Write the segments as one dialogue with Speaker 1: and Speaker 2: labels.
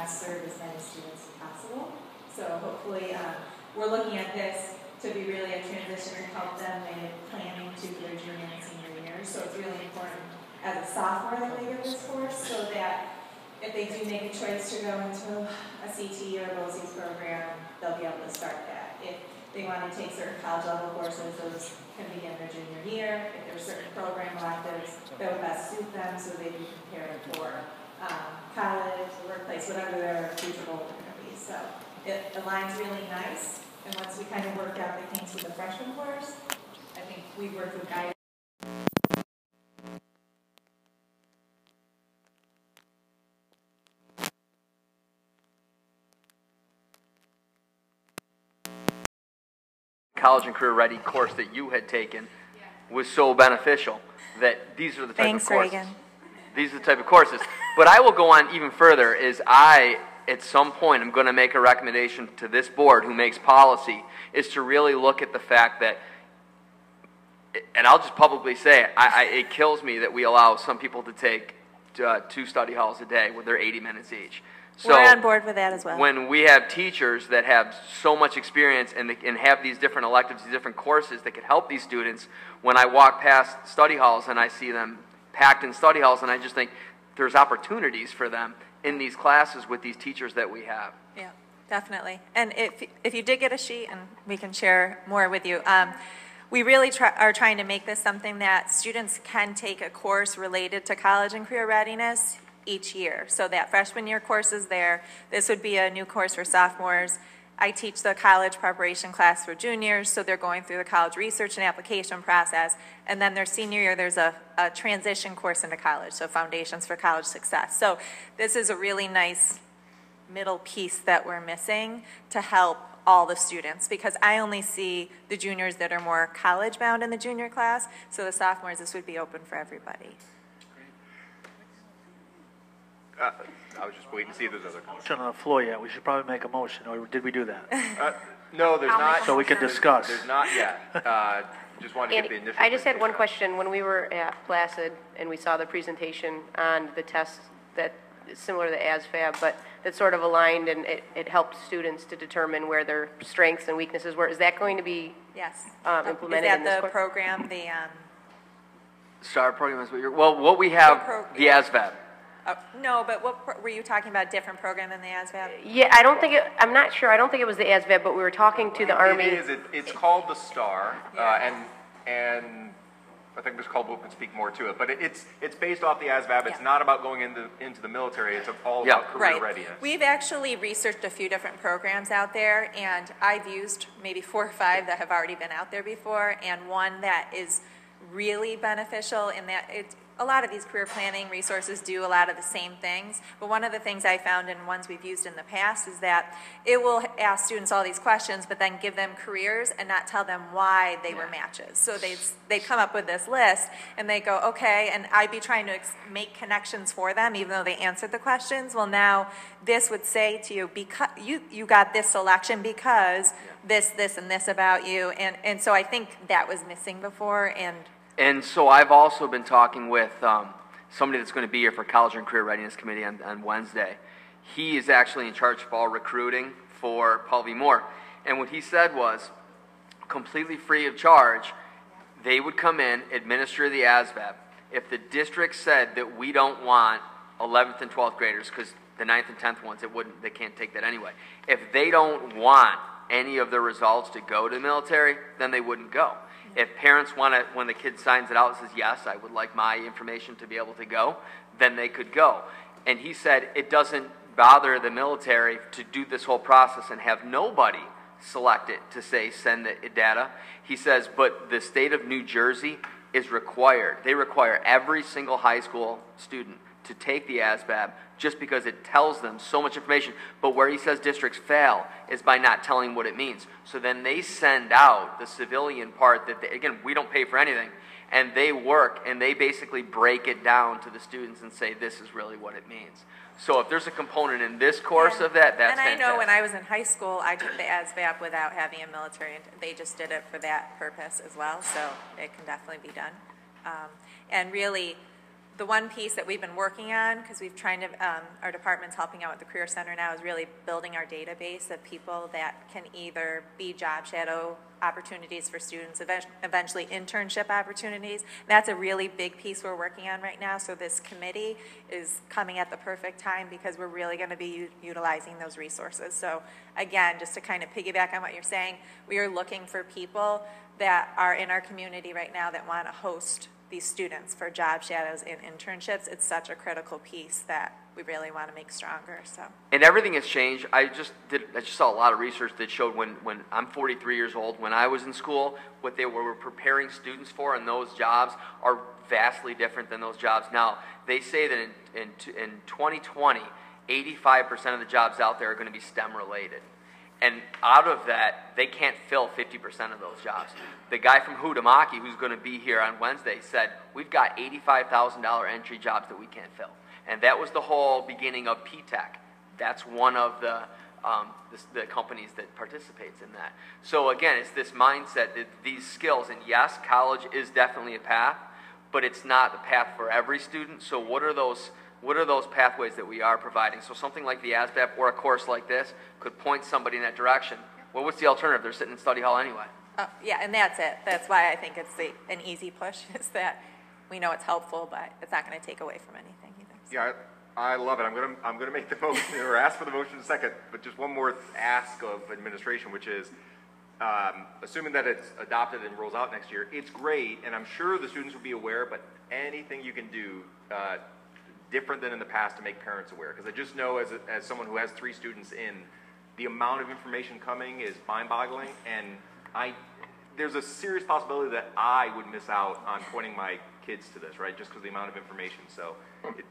Speaker 1: best serve as many students as possible. So hopefully we're looking at this to be really a transition and help them in planning to their junior and senior years. So it's really important as a sophomore that they get this course so that if they do make a choice to go into a CT or a BOCES program, they'll be able to start that. If they want to take certain college level courses, those can begin their junior year. If there's certain program electives that would best suit them so they can prepare for college, workplace, whatever their future goals are going to be. So it aligns really nice. And once we kind of worked out the kinks with the freshman course, I think we've worked with guidance.
Speaker 2: College and career ready course that you had taken was so beneficial that these are the type of courses. Reagan. These are the type of courses. But I will go on even further is at some point, I'm going to make a recommendation to this board who makes policy, is to really look at the fact that, and I'll just publicly say it, it kills me that we allow some people to take 2 study halls a day with their 80 minutes each. So
Speaker 3: we're on board with that as well.
Speaker 2: When we have teachers that have so much experience and have these different electives, these different courses that could help these students, when I walk past study halls and I see them packed in study halls, and I just think there's opportunities for them in these classes with these teachers that we have.
Speaker 3: Yeah, definitely. And if you did get a sheet, and we can share more with you, we really are trying to make this something that students can take a course related to college and career readiness each year. So that freshman year course is there. This would be a new course for sophomores. I teach the college preparation class for juniors, so they're going through the college research and application process. And then their senior year, there's a transition course into college, so Foundations for College Success. So this is a really nice middle piece that we're missing to help all the students, because I only see the juniors that are more college bound in the junior class. So the sophomores, this would be open for everybody.
Speaker 4: I was just waiting to see if there's other comments.
Speaker 5: On the floor yet. We should probably make a motion, or did we do that?
Speaker 4: No, there's not.
Speaker 5: So we can discuss.
Speaker 4: There's not yet. Just wanted to get the initial.
Speaker 6: I just had one question. When we were at Placid and we saw the presentation on the test that is similar to the ASVAB, but that sort of aligned and it helped students to determine where their strengths and weaknesses were. Is that going to be implemented in this
Speaker 3: Is that the
Speaker 6: course?
Speaker 3: program, the
Speaker 2: STAR program is what you're, well, what we have, the ASVAB.
Speaker 3: no, but what were you talking about? Different program than the ASVAB?
Speaker 6: Yeah, I'm not sure. I don't think it was the ASVAB, but we were talking to the Army.
Speaker 4: It is. It's called the STAR, and I think Ms. Caldwell can speak more to it. But it's based off the ASVAB. It's not about going into the military. It's all about career readiness.
Speaker 3: We've actually researched a few different programs out there, and I've used maybe 4 or 5 that have already been out there before, and one that is really beneficial in that a lot of these career planning resources do a lot of the same things, but one of the things I found in ones we've used in the past is that it will ask students all these questions, but then give them careers and not tell them why they were matches. So they come up with this list, and they go, okay, and I'd be trying to make connections for them, even though they answered the questions. Well, now this would say to you, because you got this selection because this, and this about you, and so I think that was missing before,
Speaker 2: And so I've also been talking with somebody that's going to be here for College and Career Readiness Committee on Wednesday. He is actually in charge of all recruiting for Paul V. Moore. And what he said was, completely free of charge, they would come in, administer the ASVAB. If the district said that we don't want 11th and 12th graders, because the 9th and 10th ones, they can't take that anyway. If they don't want any of the results to go to the military, then they wouldn't go. If parents want to, when the kid signs it out and says, yes, I would like my information to be able to go, then they could go. And he said it doesn't bother the military to do this whole process and have nobody select it to say send the data. He says, but the state of New Jersey is required. They require every single high school student to take the ASVAB just because it tells them so much information. But where he says districts fail is by not telling what it means. So then they send out the civilian part that, again, we don't pay for anything, and they work and they basically break it down to the students and say this is really what it means. So if there's a component in this course of that, that's fantastic.
Speaker 3: And I know when I was in high school, I took the ASVAB without having a military, and they just did it for that purpose as well, so it can definitely be done. And really, the one piece that we've been working on, because we've trying to, our department's helping out with the Career Center now, is really building our database of people that can either be job shadow opportunities for students, eventually internship opportunities. That's a really big piece we're working on right now, so this committee is coming at the perfect time because we're really going to be utilizing those resources. So again, just to kind of piggyback on what you're saying, we are looking for people that are in our community right now that want to host these students for job shadows and internships. It's such a critical piece that we really want to make stronger. So.
Speaker 2: And everything has changed. I just saw a lot of research that showed when I'm 43 years old, when I was in school, what they were preparing students for in those jobs are vastly different than those jobs now. They say that in 2020, 85% of the jobs out there are going to be STEM related. And out of that, they can't fill 50% of those jobs. The guy from Hudamaki, who's going to be here on Wednesday, said, we've got $85,000 entry jobs that we can't fill. And that was the whole beginning of P-Tech. That's one of the companies that participates in that. So again, it's this mindset that these skills, and yes, college is definitely a path, but it's not the path for every student. So what are those pathways that we are providing? So something like the ASVAB or a course like this could point somebody in that direction. Well, what's the alternative? They're sitting in study hall anyway.
Speaker 3: Yeah, and that's it. That's why I think it's an easy push, is that we know it's helpful, but it's not going to take away from anything either. So.
Speaker 4: Yeah, I love it. I'm gonna make the motion, or ask for the motion in a second, but just one more ask of administration, which is, assuming that it's adopted and rolls out next year, it's great, and I'm sure the students will be aware, but anything you can do different than in the past to make parents aware, because I just know as someone who has 3 students in, the amount of information coming is mind-boggling, and there's a serious possibility that I would miss out on pointing my kids to this, right, just because of the amount of information. So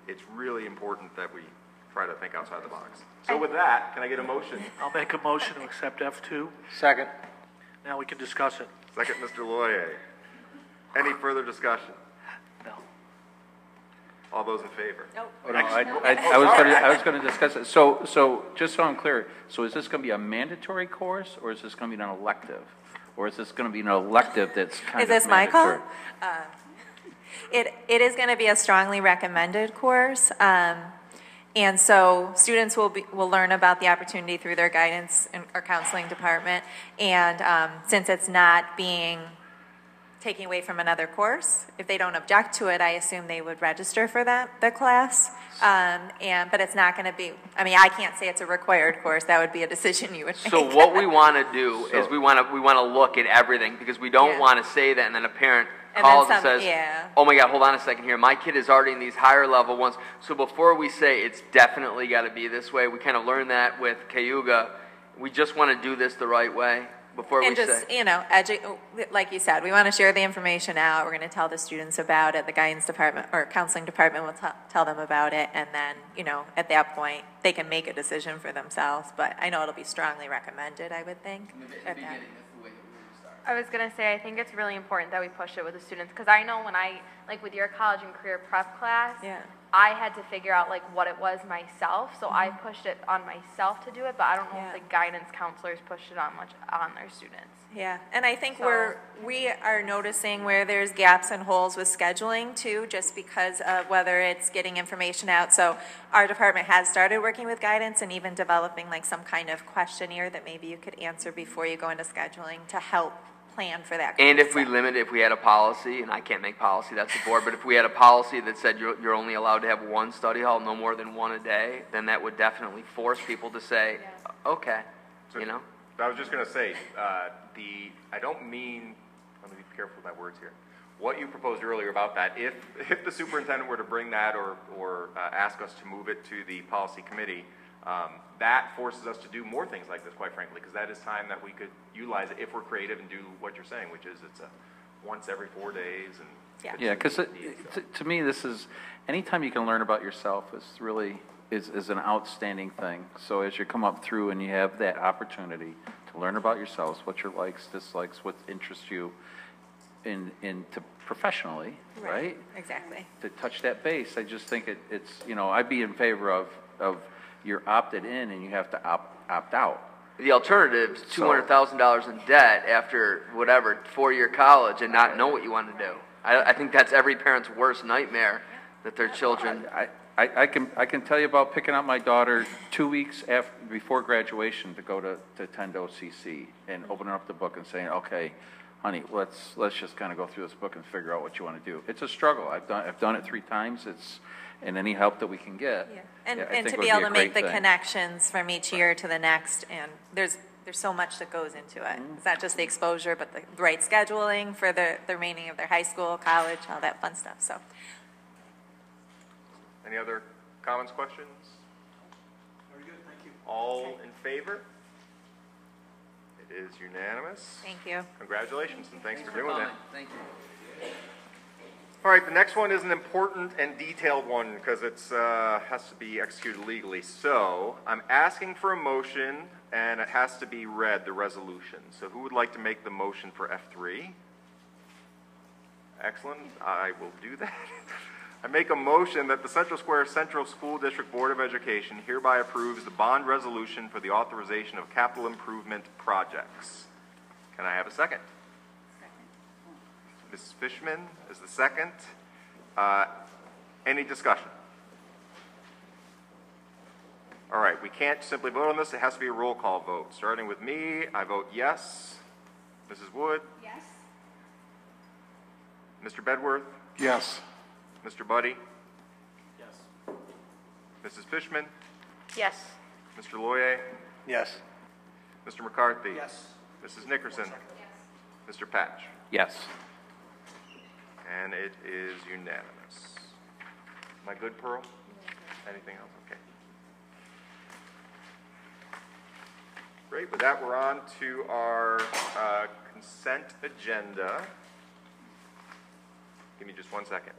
Speaker 4: it's really important that we try to think outside the box. So with that, can I get a motion?
Speaker 5: I'll make a motion to accept F2.
Speaker 7: Second.
Speaker 5: Now we can discuss it.
Speaker 4: Second, Mr. Loyer. Any further discussion?
Speaker 5: No.
Speaker 4: All those in favor?
Speaker 3: Nope.
Speaker 7: Oh, no, I was going to discuss it. So just so I'm clear, so is this going to be a mandatory course, or is this going to be an elective? Or is this going to be an elective that's kind of mandatory?
Speaker 3: Is this my call? It is going to be a strongly recommended course. And so students will learn about the opportunity through their guidance and our counseling department. And since it's not being taken away from another course, if they don't object to it, I assume they would register for the class. But it's not going to be, I mean, I can't say it's a required course. That would be a decision you would make.
Speaker 2: So what we want to do is we want to look at everything, because we don't want to say that and then a parent calls and says, oh my God, hold on a second here. My kid is already in these higher level ones. So before we say it's definitely got to be this way, we kind of learned that with Cayuga. We just want to do this the right way before we say.
Speaker 3: You know, like you said, we want to share the information out. We're going to tell the students about it. The guidance department or counseling department will tell them about it. And then, you know, at that point, they can make a decision for themselves. But I know it'll be strongly recommended, I would think.
Speaker 8: I was going to say, I think it's really important that we push it with the students, because I know when like with your college and career prep class, I had to figure out like what it was myself, so I pushed it on myself to do it, but I don't know if the guidance counselors pushed it on their students.
Speaker 3: Yeah, and I think we are noticing where there's gaps and holes with scheduling too, just because of whether it's getting information out. So our department has started working with guidance and even developing like some kind of questionnaire that maybe you could answer before you go into scheduling to help plan for that.
Speaker 2: And if we had a policy, and I can't make policy, that's the board, but if we had a policy that said you're only allowed to have one study hall, no more than one a day, then that would definitely force people to say, okay,
Speaker 4: so,
Speaker 2: you know?
Speaker 4: I was just going to say, I don't mean, let me be careful with my words here. What you proposed earlier about that, if the superintendent were to bring that or ask us to move it to the policy committee, that forces us to do more things like this, quite frankly, because that is time that we could utilize it if we're creative and do what you're saying, which is it's a once every 4 days. And
Speaker 7: yeah, because to me, this is, anytime you can learn about yourself is really is an outstanding thing. So as you come up through and you have that opportunity to learn about yourselves, what your likes, dislikes, what interests you into professionally, right?
Speaker 3: Exactly.
Speaker 7: To touch that base, I just think it's, you know, I'd be in favor of you're opted in and you have to opt out.
Speaker 2: The alternative is $200,000 in debt after whatever 4-year college and not know what you want to do. I think that's every parent's worst nightmare. that their children.
Speaker 7: I can tell you about picking up my daughter 2 weeks before graduation to go to attend OCC and opening up the book and saying, okay, honey, let's just kind of go through this book and figure out what you want to do. It's a struggle. I've done it 3 times. And any help that we can get.
Speaker 3: Yeah. And
Speaker 7: I think
Speaker 3: to
Speaker 7: would
Speaker 3: be able to
Speaker 7: a
Speaker 3: make
Speaker 7: great
Speaker 3: the
Speaker 7: thing.
Speaker 3: connections from each year to the next, and there's so much that goes into it. It's not just the exposure, but the right scheduling for the remaining of their high school, college, all that fun stuff. So,
Speaker 4: Any other comments, questions?
Speaker 5: Very good, thank you.
Speaker 4: All in favor? It is unanimous.
Speaker 3: thank you.
Speaker 4: Congratulations, and thanks for doing it.
Speaker 2: Thank you.
Speaker 4: All right, the next one is an important and detailed one because it's has to be executed legally. So I'm asking for a motion, and it has to be read, the resolution. So who would like to make the motion for F3? Excellent, I will do that. I make a motion that the Central Square Central School District Board of Education hereby approves the bond resolution for the authorization of capital improvement projects. Can I have a second? Mrs. Fishman is the second. Any discussion? All right, we can't simply vote on this. It has to be a roll call vote. Starting with me, I vote yes. Mrs. Wood?
Speaker 8: Yes.
Speaker 4: Mr. Bedworth?
Speaker 5: Yes.
Speaker 4: Mr. Buddy?
Speaker 5: Yes.
Speaker 4: Mrs. Fishman?
Speaker 6: Yes.
Speaker 4: Mr. Loyer?
Speaker 5: Yes.
Speaker 4: Mr. McCarthy?
Speaker 5: Yes.
Speaker 4: Mrs. Nickerson? Mr. Patch?
Speaker 7: Yes.
Speaker 4: And it is unanimous. Am I good, Pearl? Anything else? Okay. Great. With that, we're on to our consent agenda. Give me just 1 second.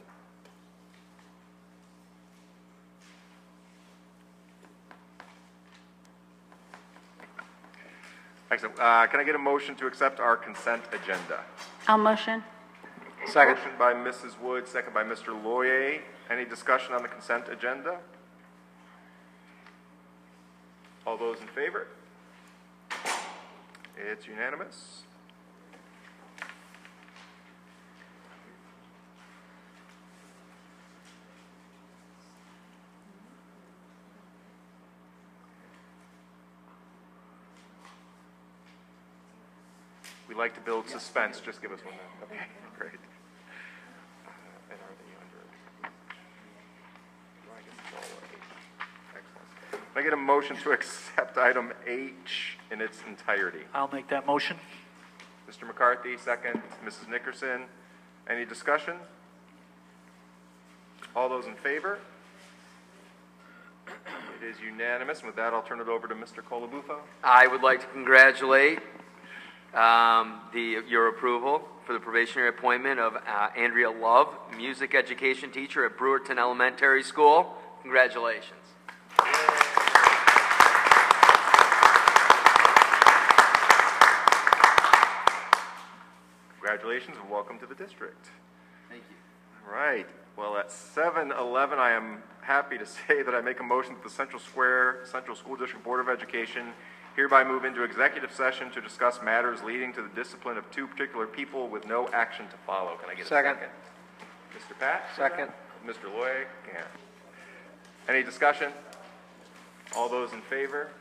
Speaker 4: Excellent. Can I get a motion to accept our consent agenda?
Speaker 9: I'll motion.
Speaker 5: Second.
Speaker 4: Motion by Mrs. Wood, second by Mr. Loyer. Any discussion on the consent agenda? All those in favor? It's unanimous. We like to build suspense. Just give us 1 minute. Okay, great. And are they under? I guess it's all H. Excellent. Can I get a motion to accept item H in its entirety?
Speaker 5: I'll make that motion.
Speaker 4: Mr. McCarthy, second. Mrs. Nickerson. Any discussion? All those in favor? It is unanimous. With that, I'll turn it over to Mr. Colabufo.
Speaker 2: I would like to congratulate your approval for the probationary appointment of Andrea Love, music education teacher at Brewerton Elementary School. Congratulations.
Speaker 4: Congratulations and welcome to the district.
Speaker 2: Thank you.
Speaker 4: All right. Well, at 7:11, I am happy to say that I make a motion that the Central Square Central School District Board of Education hereby move into executive session to discuss matters leading to the discipline of 2 particular people with no action to follow. Can I get a second? Mr. Pat?
Speaker 5: Second.
Speaker 4: Mr. Loy? Yeah. Any discussion? All those in favor?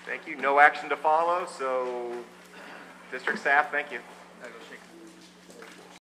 Speaker 4: Thank you. No action to follow, so district staff, thank you.
Speaker 2: I go shake